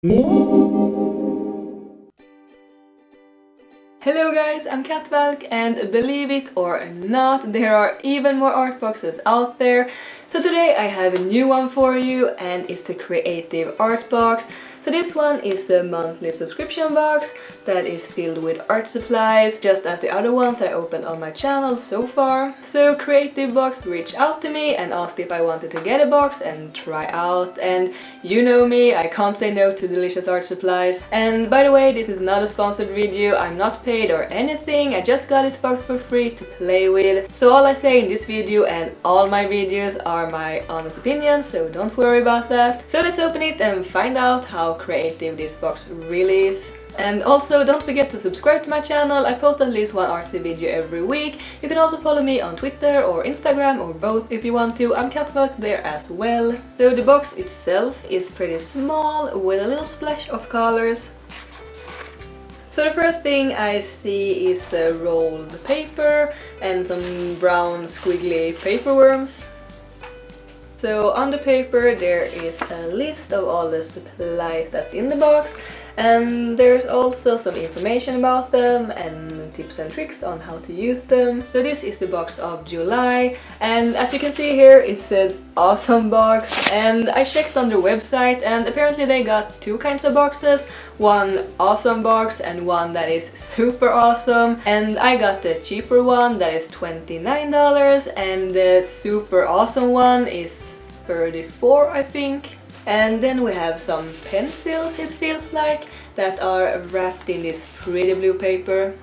Hello guys, I'm Katvalk, and believe it or not, there are even more art boxes out there. So today I have a new one for you, and it's the Creative Art Box. So this one is a monthly subscription box that is filled with art supplies, just as the other ones that I opened on my channel so far. So Creative Box reached out to me and asked if I wanted to get a box and try out, and you know me, I can't say no to delicious art supplies. And by the way, this is not a sponsored video, I'm not paid or anything, I just got this box for free to play with. So all I say in this video and all my videos are my honest opinion, so don't worry about that. So let's open it and find out how creative this box really is. And also don't forget to subscribe to my channel, I post at least one artsy video every week. You can also follow me on Twitter or Instagram or both if you want to, I'm Katvalk there as well. So the box itself is pretty small with a little splash of colors. So the first thing I see is rolled paper and some brown squiggly paper worms. So on the paper there is a list of all the supplies that's in the box, and there's also some information about them and tips and tricks on how to use them. So this is the box of July, and as you can see here it says awesome box, and I checked on their website and apparently they got two kinds of boxes, one awesome box and one that is super awesome, and I got the cheaper one that is $29 and the super awesome one is $34 I think. And then we have some pencils, it feels like, that are wrapped in this pretty blue paper.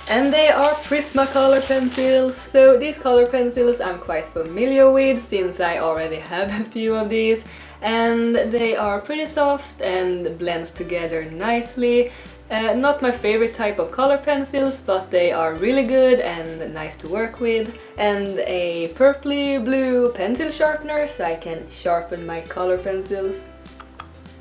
And they are Prismacolor pencils. So these color pencils I'm quite familiar with since I already have a few of these. And they are pretty soft and blends together nicely. Not my favorite type of color pencils, but they are really good and nice to work with. And a purpley blue pencil sharpener so I can sharpen my color pencils.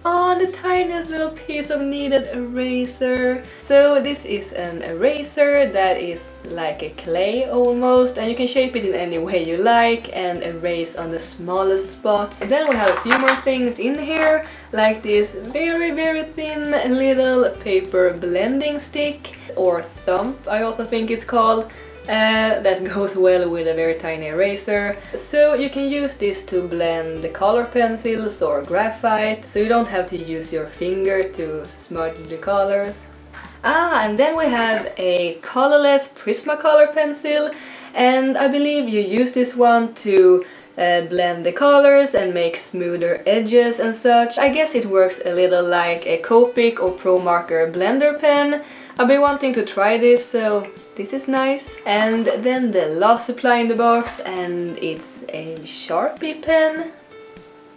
Oh, the tiniest little piece of kneaded eraser. So this is an eraser that is like a clay almost, and you can shape it in any way you like and erase on the smallest spots. And then we have a few more things in here, like this very thin little paper blending stick, or stump I also think it's called. That goes well with a very tiny eraser. So you can use this to blend the color pencils or graphite, so you don't have to use your finger to smudge the colors. And then we have a colorless Prismacolor pencil, and I believe you use this one to blend the colors and make smoother edges and such. I guess it works a little like a Copic or Pro Marker blender pen. I've been wanting to try this, so this is nice. And then the last supply in the box, and it's a Sharpie pen.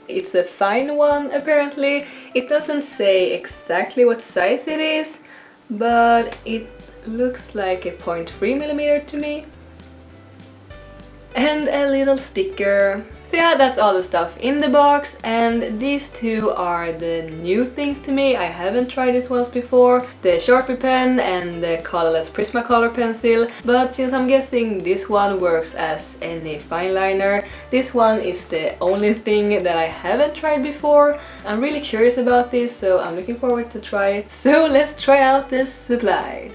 It's a fine one apparently. It doesn't say exactly what size it is, but it looks like a 0.3mm to me. And a little sticker. So yeah, that's all the stuff in the box, and these two are the new things to me. I haven't tried this once before, the Sharpie pen and the colorless Prismacolor pencil, but since I'm guessing this one works as any fine liner, this one is the only thing that I haven't tried before. I'm really curious about this, so I'm looking forward to try it. So let's try out the supplies.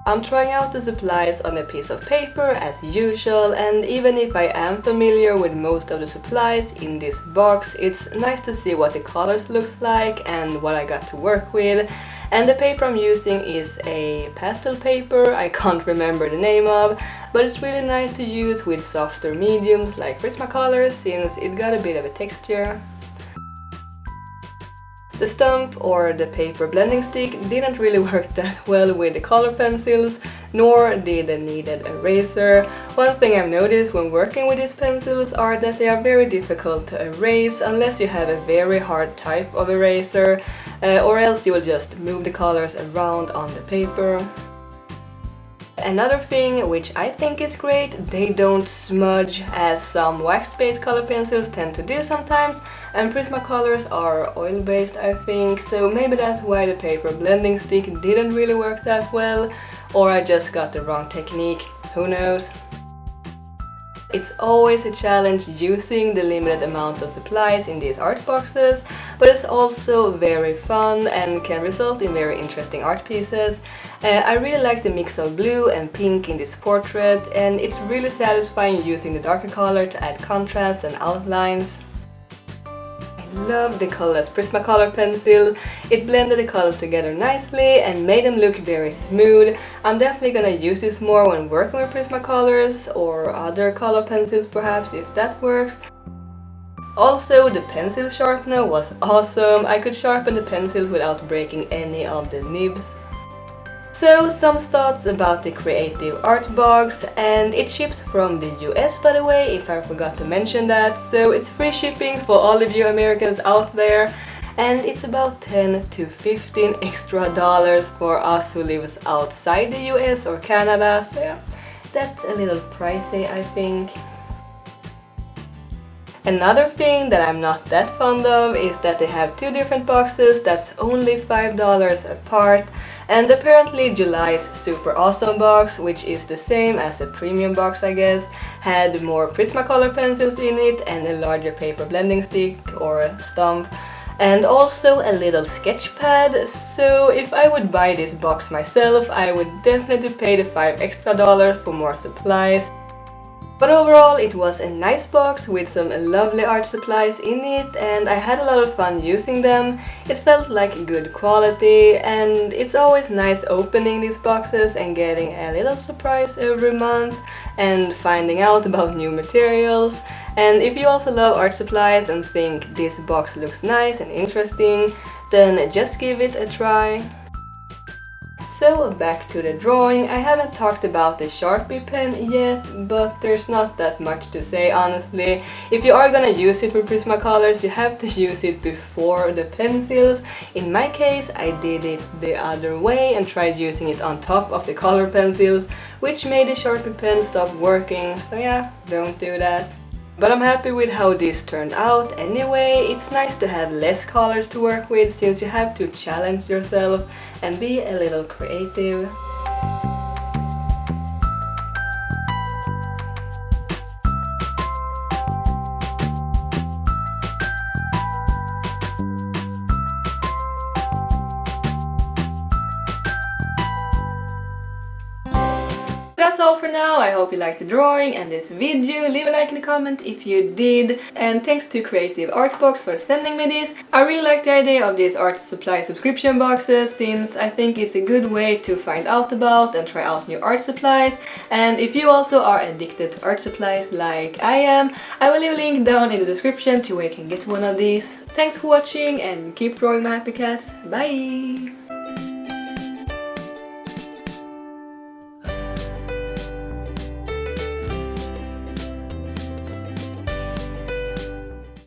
I'm trying out the supplies on a piece of paper as usual, and even if I am familiar with most of the supplies in this box, it's nice to see what the colors look like and what I got to work with. And the paper I'm using is a pastel paper I can't remember the name of, but it's really nice to use with softer mediums like Prismacolor since it got a bit of a texture. The stump, or the paper blending stick, didn't really work that well with the color pencils, nor did the kneaded eraser. One thing I've noticed when working with these pencils are that they are very difficult to erase unless you have a very hard type of eraser, or else you will just move the colors around on the paper. Another thing which I think is great, they don't smudge as some wax-based color pencils tend to do sometimes, and Prismacolors are oil-based I think, so maybe that's why the paper blending stick didn't really work that well, or I just got the wrong technique, who knows. It's always a challenge using the limited amount of supplies in these art boxes, but it's also very fun and can result in very interesting art pieces. I really like the mix of blue and pink in this portrait, and it's really satisfying using the darker color to add contrast and outlines. I love the colorless Prismacolor pencil. It blended the colors together nicely and made them look very smooth. I'm definitely gonna use this more when working with Prismacolors or other color pencils perhaps, if that works. Also, the pencil sharpener was awesome. I could sharpen the pencils without breaking any of the nibs. So, some thoughts about the creative art box, and it ships from the US, by the way, if I forgot to mention that. So it's free shipping for all of you Americans out there, and it's about $10 to $15 extra for us who lives outside the US or Canada. So yeah, that's a little pricey, I think. Another thing that I'm not that fond of is that they have two different boxes that's only $5 apart. And apparently July's super awesome box, which is the same as a premium box I guess, had more Prismacolor pencils in it and a larger paper blending stick or a stump, and also a little sketch pad. So if I would buy this box myself, I would definitely pay the $5 extra for more supplies. But overall, it was a nice box with some lovely art supplies in it, and I had a lot of fun using them. It felt like good quality, and it's always nice opening these boxes and getting a little surprise every month and finding out about new materials. And if you also love art supplies and think this box looks nice and interesting, then just give it a try. So back to the drawing. I haven't talked about the Sharpie pen yet, but there's not that much to say honestly. If you are gonna use it for Prismacolors, you have to use it before the pencils. In my case, I did it the other way and tried using it on top of the color pencils, which made the Sharpie pen stop working, so yeah, don't do that. But I'm happy with how this turned out anyway. It's nice to have less colors to work with since you have to challenge yourself and be a little creative. That's all for now. I hope you liked the drawing and this video. Leave a like in the comment if you did. And thanks to Creative Art Box for sending me this. I really like the idea of these art supply subscription boxes since I think it's a good way to find out about and try out new art supplies. And if you also are addicted to art supplies like I am, I will leave a link down in the description to where you can get one of these. Thanks for watching and keep drawing my happy cats. Bye!